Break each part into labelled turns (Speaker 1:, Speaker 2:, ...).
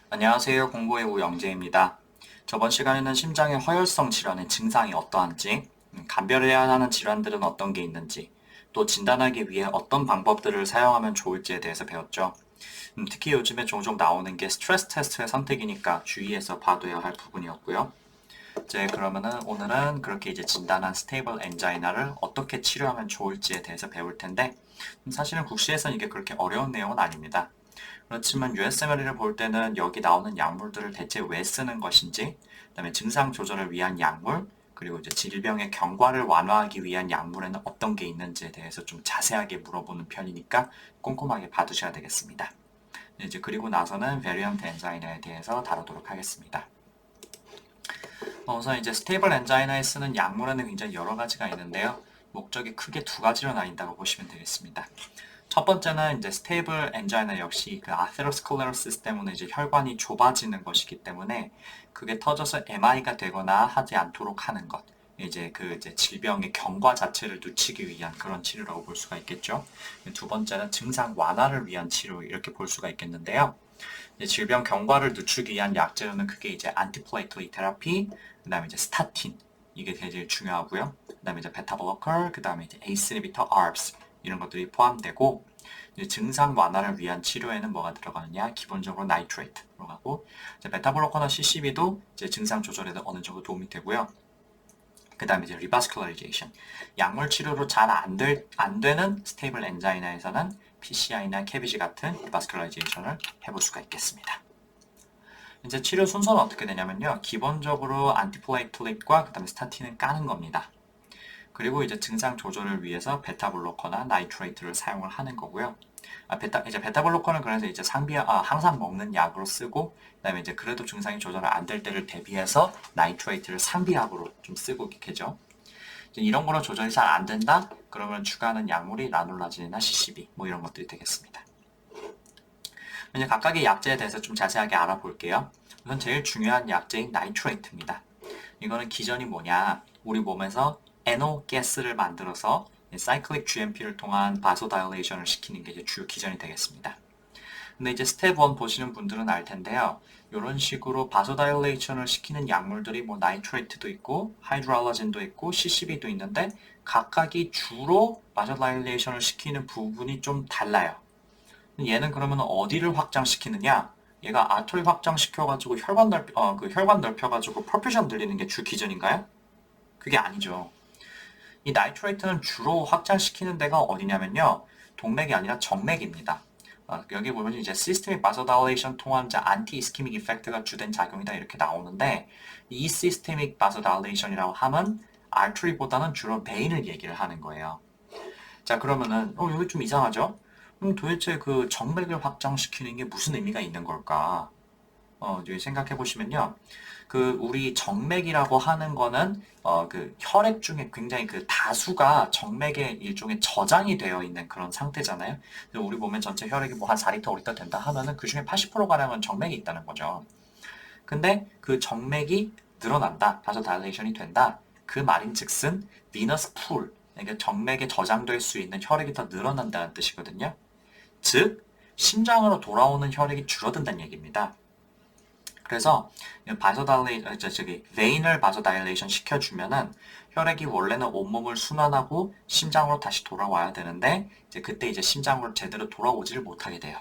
Speaker 1: 안녕하세요. 공부의 우영재입니다. 저번 시간에는 심장의 허혈성 질환의 증상이 어떠한지, 감별해야 하는 질환들은 어떤 게 있는지, 또 진단하기 위해 어떤 방법들을 사용하면 좋을지에 대해서 배웠죠. 특히 요즘에 종종 나오는 게 스트레스 테스트의 선택이니까 주의해서 봐둬야 할 부분이었고요. 이제 그러면은 오늘은 그렇게 이제 진단한 스테이블 엔자이나를 어떻게 치료하면 좋을지에 대해서 배울 텐데, 사실은 국시에서는 이게 그렇게 어려운 내용은 아닙니다. 그렇지만 USMLE를 볼 때는 여기 나오는 약물들을 대체 왜 쓰는 것인지, 그다음에 증상 조절을 위한 약물, 그리고 이제 질병의 경과를 완화하기 위한 약물에는 어떤 게 있는지에 대해서 좀 자세하게 물어보는 편이니까 꼼꼼하게 봐두셔야 되겠습니다. 이제 그리고 나서는 베리언트 엔자이나에 대해서 다루도록 하겠습니다. 우선 이제 스테이블 엔자이나에 쓰는 약물에는 굉장히 여러 가지가 있는데요. 목적이 크게 두 가지로 나뉜다고 보시면 되겠습니다. 첫 번째는 이제 스테이블 엔자이나 역시 그 아테로스클레로시스 때문에 이제 혈관이 좁아지는 것이기 때문에 그게 터져서 MI가 되거나 하지 않도록 하는 것. 이제 그 이제 질병의 경과 자체를 늦추기 위한 그런 치료라고 볼 수가 있겠죠. 두 번째는 증상 완화를 위한 치료 이렇게 볼 수가 있겠는데요. 질병 경과를 늦추기 위한 약제로는 그게 이제 안티플레이틀릿 테라피, 그다음에 이제 스타틴 이게 되게 중요하고요. 그다음에 이제 베타 블로커, 그다음에 이제 에이스 이니비터, ARBs 이런 것들이 포함되고 증상 완화를 위한 치료에는 뭐가 들어가느냐? 기본적으로 나이트레이트 들어가고 베타 블로커나 CCB도 이제 증상 조절에도 어느 정도 도움이 되고요. 그 다음에 이제 리바스큘라리제이션 약물 치료로 잘 안 되는 스테이블 엔자이나에서는 PCI나 캐비지 같은 리바스큘라리제이션을 해볼 수가 있겠습니다. 이제 치료 순서는 어떻게 되냐면요. 기본적으로 안티플레이틀릿과 그 다음에 스타틴은 까는 겁니다. 그리고 이제 증상 조절을 위해서 베타 블로커나 나이트레이트를 사용을 하는 거고요. 이제 베타 블로커는 그래서 이제 항상 먹는 약으로 쓰고, 그다음에 이제 그래도 증상이 조절 안 될 때를 대비해서 나이트레이트를 상비약으로 좀 쓰고 계죠. 이런 거로 조절이 잘 안 된다? 그러면 추가하는 약물이 라놀라진이나 CCB 뭐 이런 것들이 되겠습니다. 이제 각각의 약제에 대해서 좀 자세하게 알아볼게요. 우선 제일 중요한 약제인 나이트레이트입니다. 이거는 기전이 뭐냐? 우리 몸에서 NO 가스를 만들어서 사이클릭 GMP를 통한 바소다일레이션을 시키는 게 이제 주요 기전이 되겠습니다. 근데 이제 스텝 1 보시는 분들은 알 텐데요. 이런 식으로 바소다일레이션을 시키는 약물들이 뭐 나이트레이트도 있고 하이드로알라진도 있고 CCB도 있는데 각각이 주로 바소다일레이션을 시키는 부분이 좀 달라요. 얘는 그러면 어디를 확장시키느냐? 얘가 아토리 확장시켜가지고 혈관 넓혀가지고 퍼퓨전 늘리는 게 주 기전인가요? 그게 아니죠. 이 나이트레이트는 주로 확장시키는 데가 어디냐면요. 동맥이 아니라 정맥입니다. 여기 보면 이제 시스테믹 바소다일레이션 통한 안티 이스케믹 이펙트가 주된 작용이다 이렇게 나오는데 이 시스테믹 바소다일레이션이라고 하면 알트리보다는 주로 베인을 얘기를 하는 거예요. 자 그러면은 여기 좀 이상하죠? 도대체 그 정맥을 확장시키는 게 무슨 의미가 있는 걸까? 이제 생각해 보시면요. 그 우리 정맥이라고 하는 거는 그 혈액 중에 굉장히 그 다수가 정맥의 일종의 저장이 되어 있는 그런 상태잖아요. 우리 몸의 전체 혈액이 뭐 한 4리터, 5리터 된다 하면은 그 중에 80%가량은 정맥이 있다는 거죠. 근데 그 정맥이 늘어난다, 바소다일레이션이 된다. 그 말인즉슨 비너스 풀, 그러니까 정맥에 저장될 수 있는 혈액이 더 늘어난다는 뜻이거든요. 즉 심장으로 돌아오는 혈액이 줄어든다는 얘기입니다. 그래서 베인을 바소다일레이션 시켜주면은 혈액이 원래는 온몸을 순환하고 심장으로 다시 돌아와야 되는데 이제 그때 이제 심장으로 제대로 돌아오지를 못하게 돼요.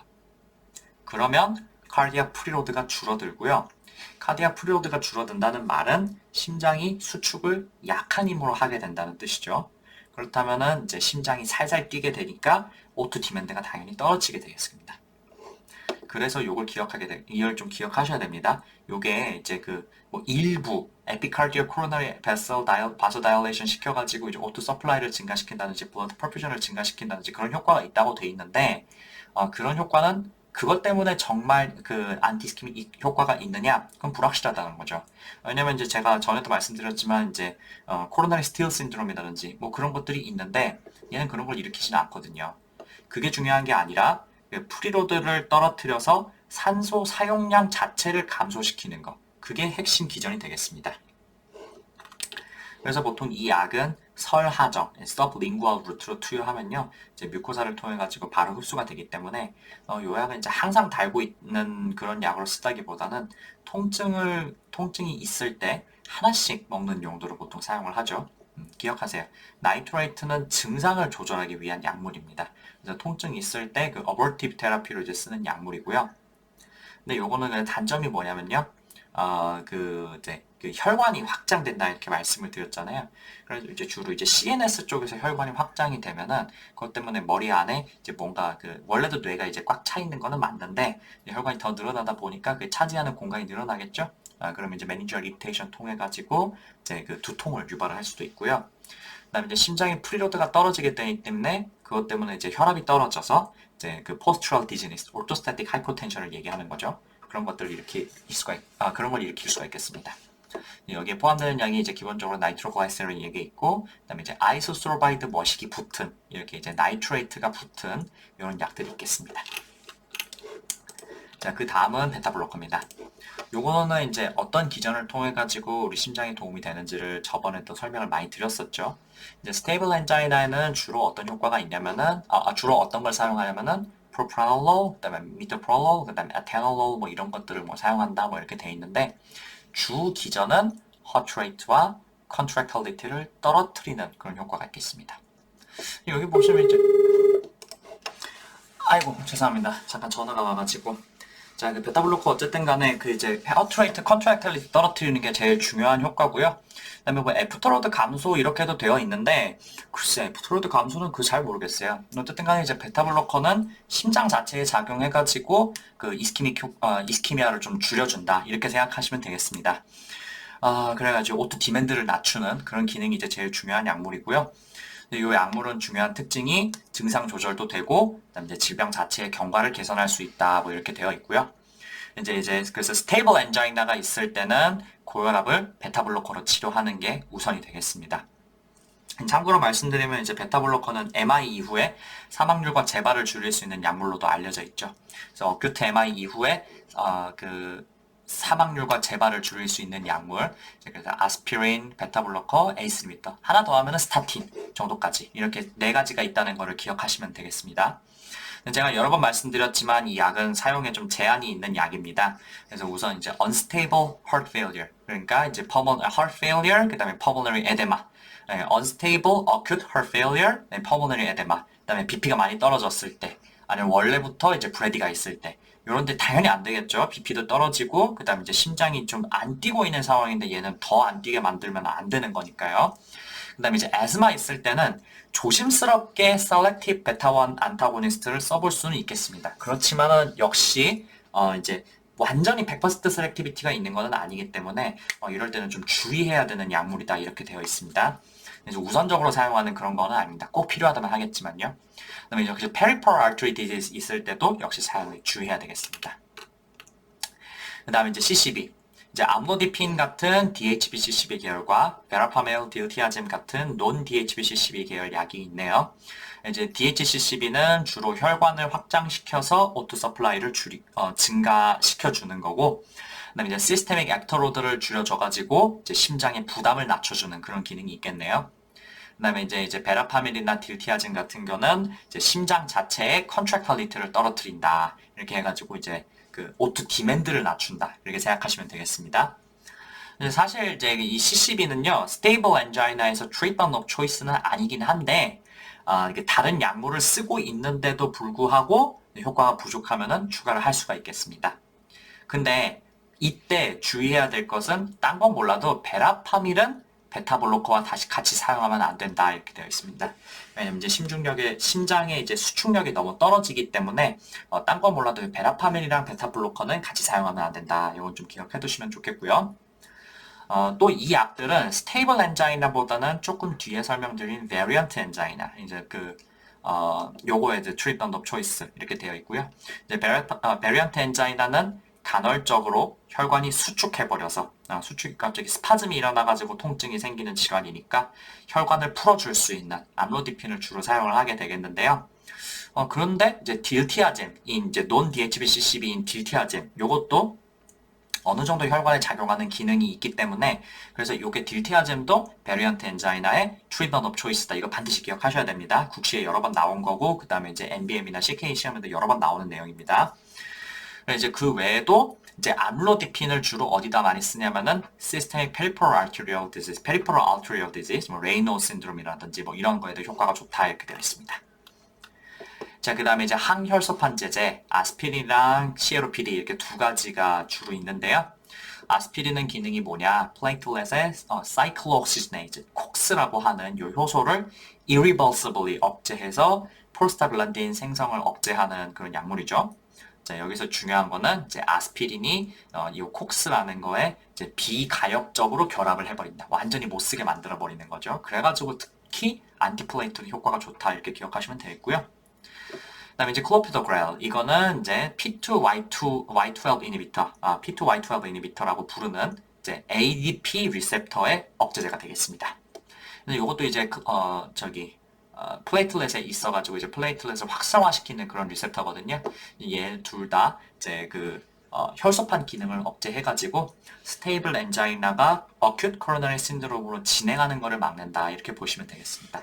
Speaker 1: 그러면 카디아 프리로드가 줄어들고요. 카디아 프리로드가 줄어든다는 말은 심장이 수축을 약한 힘으로 하게 된다는 뜻이죠. 그렇다면은 이제 심장이 살살 뛰게 되니까 오토 디맨드가 당연히 떨어지게 되겠습니다. 그래서 이걸 좀 기억하셔야 됩니다. 요게 이제 뭐 일부 에피카르디오 코로나리 베슬 바소다일레이션 시켜가지고 이제 오토 서플라이를 증가시킨다든지 블러드 퍼퓨전을 증가시킨다든지 그런 효과가 있다고 돼 있는데 그런 효과는 그것 때문에 정말 그 안티스키믹 효과가 있느냐? 그건 불확실하다는 거죠. 왜냐면 이제 제가 전에도 말씀드렸지만 이제 코로나리 스틸 신드롬이라든지 뭐 그런 것들이 있는데 얘는 그런 걸 일으키지는 않거든요. 그게 중요한 게 아니라 프리로드를 떨어뜨려서 산소 사용량 자체를 감소시키는 것. 그게 핵심 기전이 되겠습니다. 그래서 보통 이 약은 설하정, 서브링구얼 루트로 투여하면요, 이제 뮤코사를 통해 가지고 바로 흡수가 되기 때문에 요 약은 이제 항상 달고 있는 그런 약으로 쓰다기보다는 통증이 있을 때 하나씩 먹는 용도로 보통 사용을 하죠. 기억하세요. 나이트레이트는 증상을 조절하기 위한 약물입니다. 그래서 통증이 있을 때 그 어버티브 테라피로 이제 쓰는 약물이고요. 근데 요거는 단점이 뭐냐면요. 이제 그 혈관이 확장된다 이렇게 말씀을 드렸잖아요. 그래서 이제 주로 이제 CNS 쪽에서 혈관이 확장이 되면은 그것 때문에 머리 안에 이제 뭔가 원래도 뇌가 이제 꽉 차 있는 거는 맞는데 혈관이 더 늘어나다 보니까 그 차지하는 공간이 늘어나겠죠. 그러면 이제 메니지얼 이리테이션 통해 가지고 이제 그 두통을 유발을 할 수도 있고요. 그다음에 이제 심장의 프리로드가 떨어지게 되기 때문에 그것 때문에 이제 혈압이 떨어져서 이제 그 포스트럴 디지니스, 오토스태틱 하이포텐션을 얘기하는 거죠. 그런 걸 일으킬 수가 있겠습니다. 여기에 포함되는 약이 이제 기본적으로 나이트로글라이세린이 이게 있고, 그다음에 이제 아이소솔바이드 머시기 붙은 이렇게 이제 나이트레이트가 붙은 이런 약들이 있겠습니다. 자, 그 다음은 베타블로커입니다. 요거는 이제 어떤 기전을 통해 가지고 우리 심장에 도움이 되는지를 저번에 또 설명을 많이 드렸었죠. 이제 스테이블 엔자이나에는 주로 어떤 효과가 있냐면은 주로 어떤 걸 사용하냐면은 프로프라놀, 그다음에 미토프롤롤, 그다음에 아테놀롤 뭐 이런 것들을 뭐 사용한다 뭐 이렇게 돼 있는데 주 기전은 허트레이트와 컨트랙탈리티를 떨어뜨리는 그런 효과가 있겠습니다. 여기 보시면 이제 아이고 죄송합니다. 잠깐 전화가 와가지고 자, 그 베타블로커 어쨌든 간에 그 이제 허트레이트, 컨트랙탈리티 떨어뜨리는 게 제일 중요한 효과고요. 그다음에 뭐 애프터로드 감소 이렇게도 되어 있는데 글쎄 애프터로드 감소는 잘 모르겠어요. 어쨌든 간에 이제 베타블로커는 심장 자체에 작용해가지고 그 이스키미아를 좀 줄여준다 이렇게 생각하시면 되겠습니다. 그래가지고 오토 디맨드를 낮추는 그런 기능이 이제 제일 중요한 약물이고요. 이 약물은 중요한 특징이 증상 조절도 되고, 그다음에 이제 질병 자체의 경과를 개선할 수 있다, 뭐 이렇게 되어 있고요. 그래서 스테이블 엔자이나가 있을 때는 고혈압을 베타블로커로 치료하는 게 우선이 되겠습니다. 참고로 말씀드리면 이제 베타블로커는 MI 이후에 사망률과 재발을 줄일 수 있는 약물로도 알려져 있죠. 그래서 어큐트 MI 이후에 사망률과 재발을 줄일 수 있는 약물, 그래서 아스피린, 베타블로커, 에이스 리미터 하나 더 하면 스타틴 정도까지 이렇게 4가지가 있다는 것을 기억하시면 되겠습니다. 제가 여러 번 말씀드렸지만 이 약은 사용에 좀 제한이 있는 약입니다. 그래서 우선 이제 unstable heart failure, 그러니까 이제 heart failure, 그 다음에 pulmonary edema, unstable acute heart failure, pulmonary edema, 그 다음에 BP가 많이 떨어졌을 때, 아니면 원래부터 이제 브레디가 있을 때, 이런데 당연히 안 되겠죠. BP도 떨어지고, 그 다음에 이제 심장이 좀 안 뛰고 있는 상황인데 얘는 더 안 뛰게 만들면 안 되는 거니까요. 그 다음에 이제 asthma 있을 때는 조심스럽게 selective beta-1 안타고니스트를 써볼 수는 있겠습니다. 그렇지만은 역시 이제 완전히 100% 셀렉티비티가 있는 것은 아니기 때문에 이럴 때는 좀 주의해야 되는 약물이다 이렇게 되어 있습니다. 그래서 우선적으로 사용하는 그런 거는 아닙니다. 꼭 필요하다면 하겠지만요. 그다음에 역시 peripheral artery disease 있을 때도 역시 사용에 주의해야 되겠습니다. 그 다음에 이제 CCB. 이제 암로디핀 같은 DHBCCB 계열과 베라파멜, 딜티아젬 같은 non-DHBCCB 계열 약이 있네요. 이제 DHCCB는 주로 혈관을 확장시켜서 오토 서플라이를 증가시켜 주는 거고, 그다음에 이제 시스테믹 액터로드를 줄여줘가지고 이제 심장의 부담을 낮춰주는 그런 기능이 있겠네요. 그다음에 이제 베라파밀이나 딜티아젠 같은 경우는 이제 심장 자체의 컨트랙탈리티를 떨어뜨린다 이렇게 해가지고 이제 그 오토 디맨드를 낮춘다 이렇게 생각하시면 되겠습니다. 사실 이제 이 CCB는요 스테이블 엔자이나에서 트리트먼트 오브 초이스는 아니긴 한데 이게 다른 약물을 쓰고 있는데도 불구하고 효과가 부족하면은 추가를 할 수가 있겠습니다. 근데 이때 주의해야 될 것은 딴 건 몰라도 베라파밀은 베타블로커와 다시 같이 사용하면 안 된다 이렇게 되어 있습니다. 왜냐면 이제 심장의 이제 수축력이 너무 떨어지기 때문에 딴 건 몰라도 베라파밀이랑 베타블로커는 같이 사용하면 안 된다. 이건 좀 기억해 두시면 좋겠고요. 또 이 약들은 스테이블 엔자이나보다는 조금 뒤에 설명드린 베리언트 엔자이나 이제 요거에 이제 트리트먼트 오브 초이스 이렇게 되어 있고요. 이제 베리언트 엔자이나는 간헐적으로 혈관이 수축해버려서 수축이 갑자기 스파즘이 일어나가지고 통증이 생기는 질환이니까 혈관을 풀어줄 수 있는 암로디핀을 주로 사용을 하게 되겠는데요. 그런데 이제 딜티아젬인 이제 non DHBCCB인 딜티아젬 요것도 어느 정도 혈관에 작용하는 기능이 있기 때문에 그래서 이게 딜티아젬도 베리언트 엔자이나의 트리트먼트 오브 초이스다. 이거 반드시 기억하셔야 됩니다. 국시에 여러 번 나온 거고 그 다음에 이제 NBM이나 CK 시험에도 여러 번 나오는 내용입니다. 이제 그 외에도 이제 암로디핀을 주로 어디다 많이 쓰냐면은 Systemic Peripheral Arterial Disease, Peripheral Arterial Disease, 뭐 레이노 신드롬이라든지 뭐 이런 거에도 효과가 좋다 이렇게 되어 있습니다. 자, 그 다음에 이제 항혈소판 제제, 아스피린이랑 CLOPD 이렇게 두 가지가 주로 있는데요. 아스피린은 기능이 뭐냐? 플레이틀렛의 사이클로옥시지네이즈, 콕스라고 하는 이 효소를 irreversibly 억제해서 프로스타글란딘 생성을 억제하는 그런 약물이죠. 자, 여기서 중요한 거는 이제 아스피린이 이 콕스라는 거에 이제 비가역적으로 결합을 해버린다. 완전히 못 쓰게 만들어 버리는 거죠. 그래가지고 특히 안티플레이토리 효과가 좋다 이렇게 기억하시면 되겠고요. 그다음에 이제 클로피도그렐 이거는 이제 P2Y12 이니비터, P2Y12 이니비터라고 부르는 이제 ADP 리셉터의 억제제가 되겠습니다. 근데 이것도 이제 플레이틀렛에 있어가지고 이제 플레이틀렛을 활성화시키는 그런 리셉터거든요. 얘 둘 다 이제 혈소판 기능을 억제해가지고 스테이블 엔자이나가 어큐트 코로너리 신드롬으로 진행하는 것을 막는다 이렇게 보시면 되겠습니다.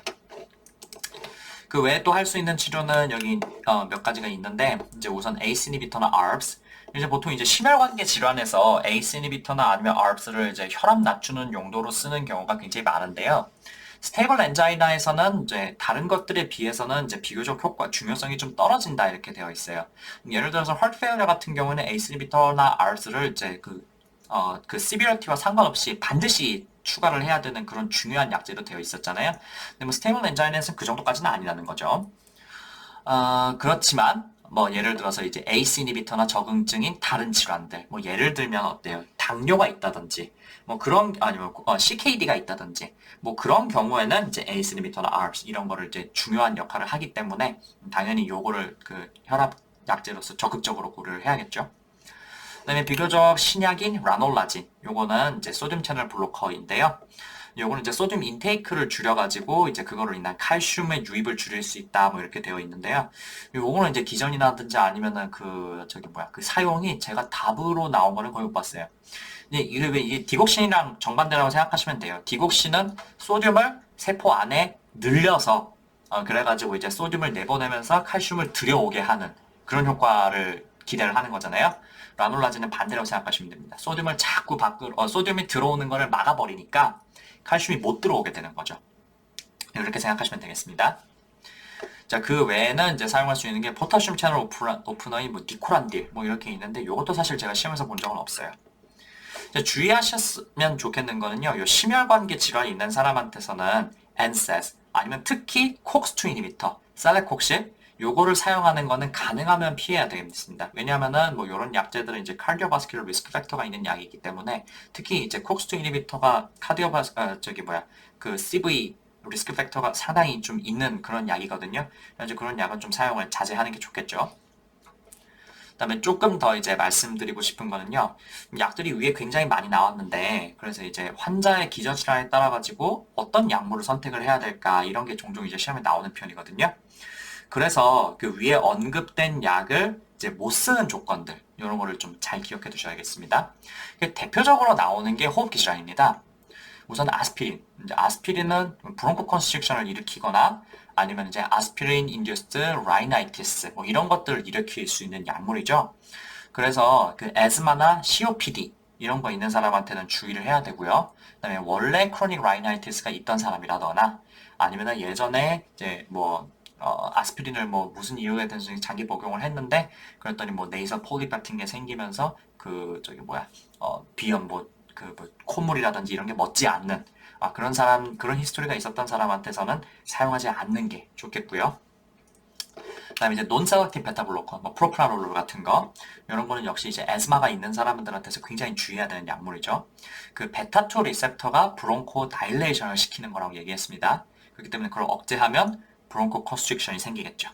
Speaker 1: 그 외에 또 할 수 있는 치료는 여기 몇 가지가 있는데 이제 우선 ACE 이니비터나 ARBs 이제 보통 이제 심혈관계 질환에서 ACE 이니비터나 아니면 ARBs를 이제 혈압 낮추는 용도로 쓰는 경우가 굉장히 많은데요. 스테이블 엔자이나에서는 이제 다른 것들에 비해서는 이제 비교적 중요성이 좀 떨어진다 이렇게 되어 있어요. 예를 들어서 헐트 페일리어 같은 경우는 ACE 이니비터나 ARBs를 이제 그 시비러티와 상관없이 반드시 추가를 해야 되는 그런 중요한 약제로 되어 있었잖아요. 근데 뭐 스테이블 엔자이나에서는 그 정도까지는 아니라는 거죠. 그렇지만 뭐 예를 들어서 이제 ACE 이니비터나 적응증인 다른 질환들, 뭐 예를 들면 어때요? 당뇨가 있다든지, 뭐 그런 아니면 CKD가 있다든지, 뭐 그런 경우에는 이제 ACE 이니비터나 ARBs 이런 거를 이제 중요한 역할을 하기 때문에 당연히 요거를 그 혈압 약제로서 적극적으로 고려를 해야겠죠. 그다음에 비교적 신약인 라놀라진, 요거는 이제 소듐 채널 블로커인데요. 요거는 이제 소듐 인테이크를 줄여가지고 이제 그거로 인한 칼슘의 유입을 줄일 수 있다 뭐 이렇게 되어 있는데요. 요거는 이제 기전이라든지 아니면은 그 사용이 제가 답으로 나온 거는 거의 못 봤어요. 이게 디곡신이랑 정반대라고 생각하시면 돼요. 디곡신은 소듐을 세포 안에 늘려서 그래가지고 이제 소듐을 내보내면서 칼슘을 들여오게 하는 그런 효과를 기대를 하는 거잖아요. 라놀라진은 반대라고 생각하시면 됩니다. 소듐을 자꾸 소듐이 들어오는 것을 막아버리니까 칼슘이 못 들어오게 되는 거죠. 이렇게 생각하시면 되겠습니다. 자, 그 외에는 이제 사용할 수 있는 게 포타슘 채널 오프너인 뭐 니코란딜 뭐 이렇게 있는데 이것도 사실 제가 시험에서 본 적은 없어요. 주의하셨으면 좋겠는 거는요. 요 심혈관계 질환이 있는 사람한테서는 NSAID 아니면 특히 COX2 이니비터, 셀레콕실 요거를 사용하는 거는 가능하면 피해야 되겠습니다. 왜냐하면은 뭐 이런 약제들은 이제 카디오바스큘러 리스크 팩터가 있는 약이기 때문에 특히 이제 COX2 이니비터가 그 CV 리스크 팩터가 상당히 좀 있는 그런 약이거든요. 그래서 그런 약은 좀 사용을 자제하는 게 좋겠죠. 그다음에 조금 더 이제 말씀드리고 싶은 거는요. 약들이 위에 굉장히 많이 나왔는데 그래서 이제 환자의 기저질환에 따라 가지고 어떤 약물을 선택을 해야 될까 이런 게 종종 이제 시험에 나오는 편이거든요. 그래서 그 위에 언급된 약을 이제 못 쓰는 조건들 이런 거를 좀 잘 기억해 두셔야겠습니다. 대표적으로 나오는 게 호흡기 질환입니다. 우선 아스피린. 이제 아스피린은 브론코 컨스트릭션을 일으키거나 아니면 이제 아스피린 인듀스드 라이나이티스 뭐 이런 것들을 일으킬 수 있는 약물이죠. 그래서 그 에즈마나 COPD 이런 거 있는 사람한테는 주의를 해야 되고요. 그다음에 원래 크로닉 라이나이티스가 있던 사람이라거나 아니면 예전에 이제 아스피린을 뭐 무슨 이유에 대해서 장기 복용을 했는데 그랬더니 뭐 네이설 폴립 같은 게 생기면서 비염 콧물이라든지 이런 게 멎지 않는 그런 히스토리가 있었던 사람한테서는 사용하지 않는 게 좋겠고요. 그다음에 이제 논셀렉티브 베타 블로커, 뭐 프로프라놀 같은 거 이런 거는 역시 이제 에스마가 있는 사람들한테서 굉장히 주의해야 되는 약물이죠. 그 베타2 리셉터가 브론코 다일레이션을 시키는 거라고 얘기했습니다. 그렇기 때문에 그걸 억제하면 브론코 컨스트릭션이 생기겠죠.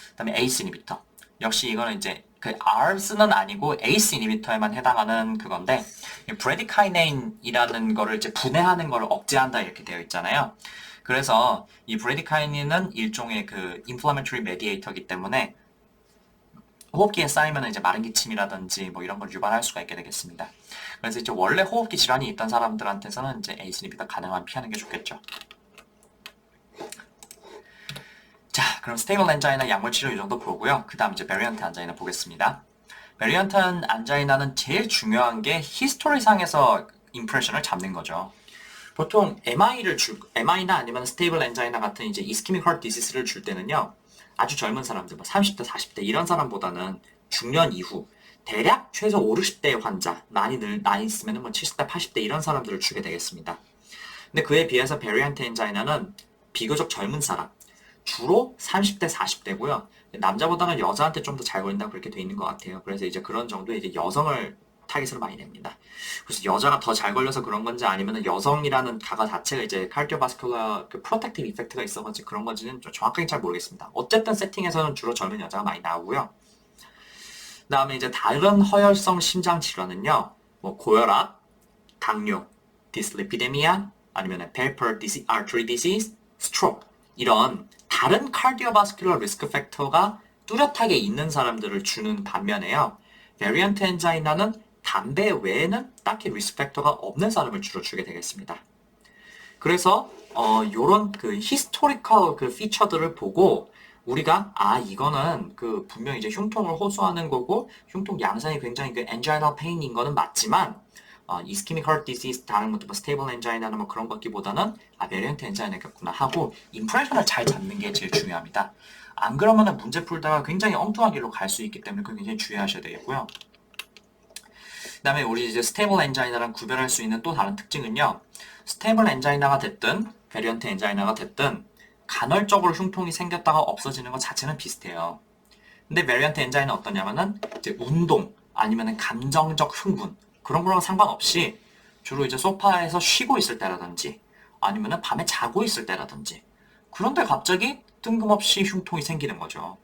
Speaker 1: 그다음에 ACE 이니비터. 역시 이거는 이제 그 ARBs는 아니고 ACE 이니비터에만 해당하는 그건데 브래디카이네인이라는 거를 이제 분해하는 거를 억제한다 이렇게 되어 있잖아요. 그래서 이 브래디카이네인은 일종의 그 인플라메토리 메디에이터이기 때문에 호흡기에 쌓이면 이제 마른 기침이라든지 뭐 이런 걸 유발할 수가 있게 되겠습니다. 그래서 이제 원래 호흡기 질환이 있던 사람들한테서는 이제 에이스 인히비터 가능한 피하는 게 좋겠죠. 자, 그럼 스테이블 엔자이나 약물 치료 이 정도 보고요. 그 다음 이제 베리언트 안자이나 보겠습니다. 베리언트 안자이나는 제일 중요한 게 히스토리상에서 임프레션을 잡는 거죠. 보통 MI나 아니면 스테이블 엔자이나 같은 이제 이스케믹 하트 디시스를 줄 때는요. 아주 젊은 사람들, 뭐 30대, 40대 이런 사람보다는 중년 이후 대략 최소 5, 60대 환자, 나이 있으면 뭐 70대, 80대 이런 사람들을 주게 되겠습니다. 근데 그에 비해서 베리언트 엔자이나는 비교적 젊은 사람, 주로 30대, 40대고요. 남자보다는 여자한테 좀 더 잘 걸린다고 그렇게 돼 있는 것 같아요. 그래서 이제 그런 정도의 이제 여성을 타깃으로 많이 냅니다. 그래서 여자가 더 잘 걸려서 그런 건지 아니면 여성이라는 가가 자체가 이제 카디오바스큘러 그 프로텍티브 이펙트가 있어가지고 그런 건지는 좀 정확하게 잘 모르겠습니다. 어쨌든 세팅에서는 주로 젊은 여자가 많이 나오고요. 그 다음에 이제 다른 허혈성 심장 질환은요. 뭐 고혈압, 당뇨, 디슬리피데미아, 아니면 페이퍼 아트리 디시즈, 스트로크 이런 다른 카디오바스큘러 리스크 팩터가 뚜렷하게 있는 사람들을 주는 반면에요. 베리언트 엔자이나는 담배 외에는 딱히 리스크 팩터가 없는 사람을 주로 주게 되겠습니다. 그래서 요런 그 히스토리컬 그 피처들을 보고 우리가 이거는 그 분명히 이제 흉통을 호소하는 거고 흉통 양상이 굉장히 그 angina pain인 거는 맞지만 ischemic heart disease 다른 것도 뭐 stable angina나 뭐 그런 것기보다는 variant angina겠구나 하고 임프레션을 잘 잡는 게 제일 중요합니다. 안 그러면은 문제 풀다가 굉장히 엉뚱한 길로 갈 수 있기 때문에 그거 굉장히 주의하셔야 되겠고요. 그 다음에 우리 이제 스테이블 엔자이나랑 구별할 수 있는 또 다른 특징은요. 스테이블 엔자이나가 됐든 베리언트 엔자이나가 됐든 간헐적으로 흉통이 생겼다가 없어지는 것 자체는 비슷해요. 근데 베리언트 엔자이나는 어떠냐면은 이제 운동 아니면은 감정적 흥분 그런 거랑 상관없이 주로 이제 소파에서 쉬고 있을 때라든지 아니면은 밤에 자고 있을 때라든지 그런데 갑자기 뜬금없이 흉통이 생기는 거죠.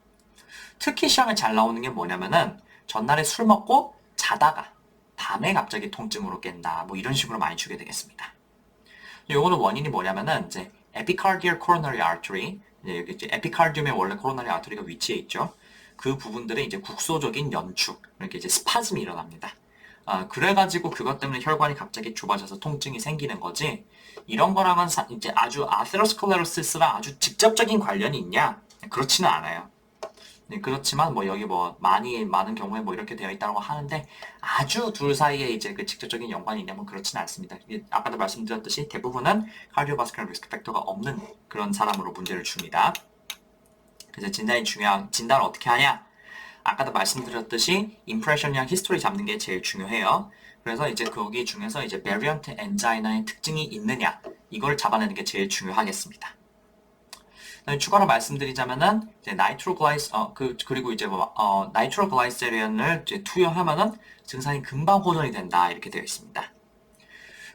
Speaker 1: 특히 시험에 잘 나오는 게 뭐냐면은 전날에 술 먹고 자다가 밤에 갑자기 통증으로 깬다. 뭐 이런 식으로 많이 주게 되겠습니다. 요거는 원인이 뭐냐면은 이제 epicardial coronary artery, 이제 에피카르디움에 원래 코로나리 아터리가 위치해 있죠. 그 부분들의 이제 국소적인 연축, 이렇게 이제 스파즘이 일어납니다. 그래가지고 그것 때문에 혈관이 갑자기 좁아져서 통증이 생기는 거지. 이런 거랑은 이제 아주 아테로스클레로시스랑 아주 직접적인 관련이 있냐? 그렇지는 않아요. 네, 그렇지만 뭐 여기 뭐 많은 경우에 뭐 이렇게 되어 있다고 하는데 아주 둘 사이에 이제 그 직접적인 연관이 있냐면 그렇지는 않습니다. 아까도 말씀드렸듯이 대부분은 카디오바스큘러 리스크 팩터가 없는 그런 사람으로 문제를 줍니다. 그래서 진단을 어떻게 하냐? 아까도 말씀드렸듯이 임프레션이랑 히스토리 잡는 게 제일 중요해요. 그래서 이제 거기 중에서 이제 베리언트 엔자이나의 특징이 있느냐 이걸 잡아내는 게 제일 중요하겠습니다. 추가로 말씀드리자면은 이제 그리고 이제 나이트로글라이세린을 이제 투여하면은 증상이 금방 호전이 된다 이렇게 되어 있습니다.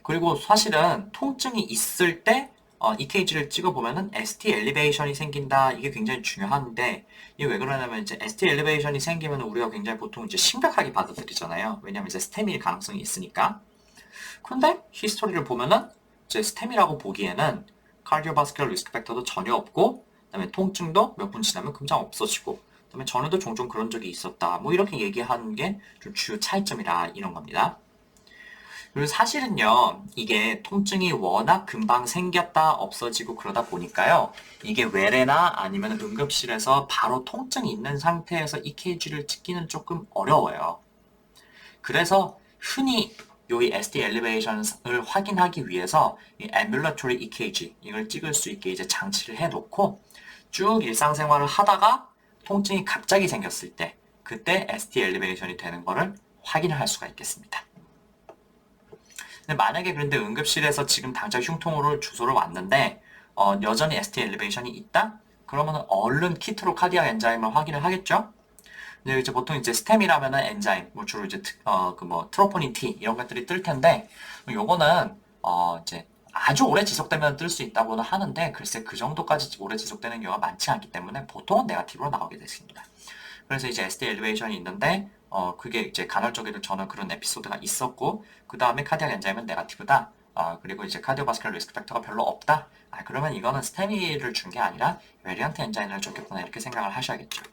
Speaker 1: 그리고 사실은 통증이 있을 때 EKG를 찍어보면은 ST 엘리베이션이 생긴다 이게 굉장히 중요한데 이게 왜 그러냐면 이제 ST 엘리베이션이 생기면 우리가 굉장히 보통 이제 심각하게 받아들이잖아요. 왜냐면 이제 스템일 가능성이 있으니까. 근데 히스토리를 보면은 이제 스템이라고 보기에는 카디오바스큘러 리스크 팩터도 전혀 없고 그다음에 통증도 몇 분 지나면 금방 없어지고 그다음에 전에도 종종 그런 적이 있었다. 뭐 이렇게 얘기하는 게 좀 주요 차이점이라 이런 겁니다. 그리고 사실은요, 이게 통증이 워낙 금방 생겼다 없어지고 그러다 보니까요, 이게 외래나 아니면 응급실에서 바로 통증이 있는 상태에서 EKG를 찍기는 조금 어려워요. 그래서 흔히 이 ST 엘리베이션을 확인하기 위해서 이 ambulatory EKG 이걸 찍을 수 있게 이제 장치를 해놓고 쭉 일상생활을 하다가 통증이 갑자기 생겼을 때 그때 ST 엘리베이션이 되는 거를 확인을 할 수가 있겠습니다. 근데 만약에 그런데 응급실에서 지금 당장 흉통으로 주소를 왔는데 여전히 ST 엘리베이션이 있다? 그러면 얼른 키트로 카디악 엔자임을 확인을 하겠죠? 근데 이제 보통 이제 스템이라면은 엔자임, 뭐 주로 이제 트로포닌 T 이런 것들이 뜰 텐데 요거는 이제 아주 오래 지속되면 뜰 수 있다고는 하는데 글쎄 그 정도까지 오래 지속되는 경우가 많지 않기 때문에 보통은 네거티브로 나오게 됐습니다. 그래서 이제 ST 엘리베이션이 있는데 그게 이제 간헐적으로 저는 그런 에피소드가 있었고 그 다음에 카디악 엔자임은 네거티브다. 그리고 이제 카디오바스큘러 리스크 팩터가 별로 없다. 그러면 이거는 스테미를 준 게 아니라 베리언트 엔자임을 줬겠구나 이렇게 생각을 하셔야겠죠.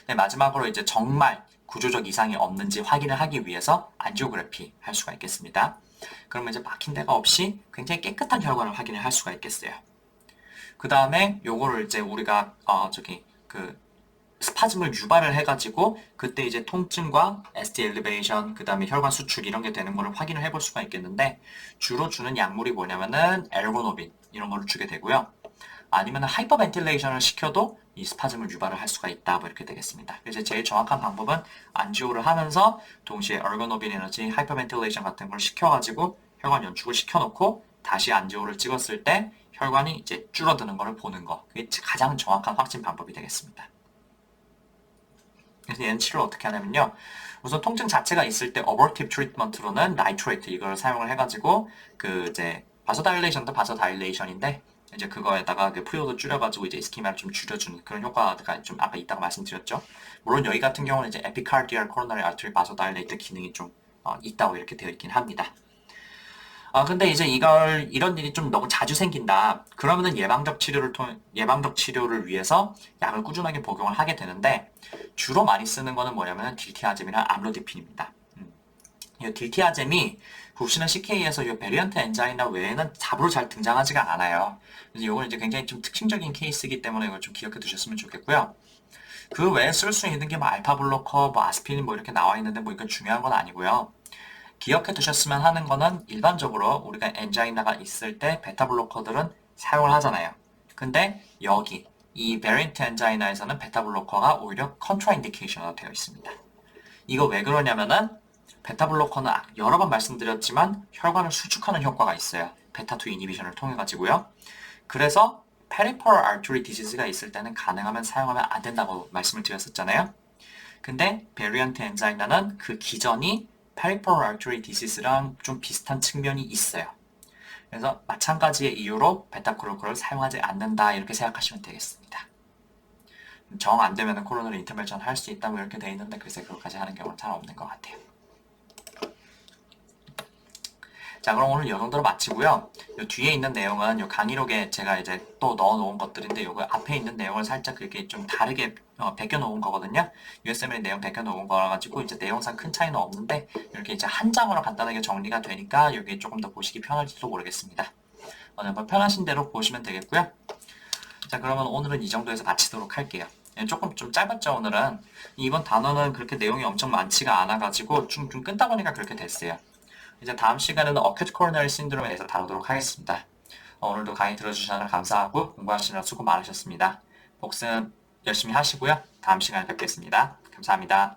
Speaker 1: 네, 마지막으로 이제 정말 구조적 이상이 없는지 확인을 하기 위해서 안지오그래피 할 수가 있겠습니다. 그러면 이제 막힌 데가 없이 굉장히 깨끗한 혈관을 확인을 할 수가 있겠어요. 그 다음에 요거를 이제 우리가 스파즘을 유발을 해가지고 그때 이제 통증과 ST 엘리베이션, 그 다음에 혈관 수축 이런 게 되는 거를 확인을 해볼 수가 있겠는데, 주로 주는 약물이 뭐냐면은 엘고노빈 이런 거를 주게 되고요. 아니면 하이퍼벤틸레이션을 시켜도 이 스파즘을 유발을 할 수가 있다, 뭐 이렇게 되겠습니다. 그래서 제일 정확한 방법은 안지오를 하면서 동시에 엘고노빈이라든지 하이퍼벤틸레이션 같은 걸 시켜가지고 혈관 연축을 시켜놓고 다시 안지오를 찍었을 때 혈관이 이제 줄어드는 것을 보는 거, 그게 가장 정확한 확진 방법이 되겠습니다. 그래서 얘는 치료를 어떻게 하냐면요. 우선 통증 자체가 있을 때 어버티브 트리트먼트로는 나이트레이트 이걸 사용을 해가지고 이제 바소다일레이션도 바소다일레이션인데 이제 그거에다가 그 플루이드 줄여가지고 이제 이스키미아를 좀 줄여주는 그런 효과가 좀 아까 있다고 말씀드렸죠. 물론 여기 같은 경우는 이제 에피카르디얼 코로나리 아트리 바소다일레이트 기능이 좀 있다고 이렇게 되어 있긴 합니다. 근데 이제 이런 일이 좀 너무 자주 생긴다. 그러면은 예방적 치료를 위해서 약을 꾸준하게 복용을 하게 되는데, 주로 많이 쓰는 거는 뭐냐면은 딜티아젬이나 암로디핀입니다. 이 딜티아젬이 굽신한 CK에서 이 베리언트 엔자이나 외에는 잡으로 잘 등장하지가 않아요. 그래서 이건 이제 굉장히 좀 특징적인 케이스이기 때문에 이걸 좀 기억해 두셨으면 좋겠고요. 그 외에 쓸 수 있는 게 뭐 알파 블로커, 뭐 아스피린 뭐 이렇게 나와 있는데 뭐 이건 중요한 건 아니고요. 기억해 두셨으면 하는 거는 일반적으로 우리가 엔자이나가 있을 때 베타 블로커들은 사용을 하잖아요. 근데 여기 이 베리언트 엔자이나에서는 베타 블로커가 오히려 컨트라인디케이션으로 되어 있습니다. 이거 왜 그러냐면은 베타 블로커는 여러 번 말씀드렸지만 혈관을 수축하는 효과가 있어요. 베타2 이니비션을 통해 가지고요. 그래서 페리퍼럴 아르테리 디지즈가 있을 때는 가능하면 사용하면 안 된다고 말씀을 드렸었잖아요. 근데 베리언트 엔자이나는 그 기전이 peripheral artery disease랑 좀 비슷한 측면이 있어요. 그래서 마찬가지의 이유로 베타글루칸을 사용하지 않는다 이렇게 생각하시면 되겠습니다. 정 안 되면 코로나리 인터벤션 할 수 있다고 이렇게 돼 있는데 글쎄 그것까지 하는 경우는 잘 없는 것 같아요. 자, 그럼 오늘 이 정도로 마치고요. 요 뒤에 있는 내용은 요 강의록에 제가 이제 또 넣어 놓은 것들인데 요거 앞에 있는 내용을 살짝 그렇게 좀 다르게 베껴 놓은 거거든요. USMLE 내용 베껴 놓은 거라 가지고 이제 내용상 큰 차이는 없는데 이렇게 이제 한 장으로 간단하게 정리가 되니까 여기 조금 더 보시기 편할지도 모르겠습니다. 한번 편하신 대로 보시면 되겠고요. 자, 그러면 오늘은 이 정도에서 마치도록 할게요. 조금 좀 짧았죠, 오늘은. 이번 단어는 그렇게 내용이 엄청 많지가 않아가지고 좀 끈다 보니까 그렇게 됐어요. 이제 다음 시간에는 어큐트 코로너리 신드롬에 대해서 다루도록 하겠습니다. 오늘도 강의 들어주셔서 감사하고 공부하시느라 수고 많으셨습니다. 복습 열심히 하시고요. 다음 시간에 뵙겠습니다. 감사합니다.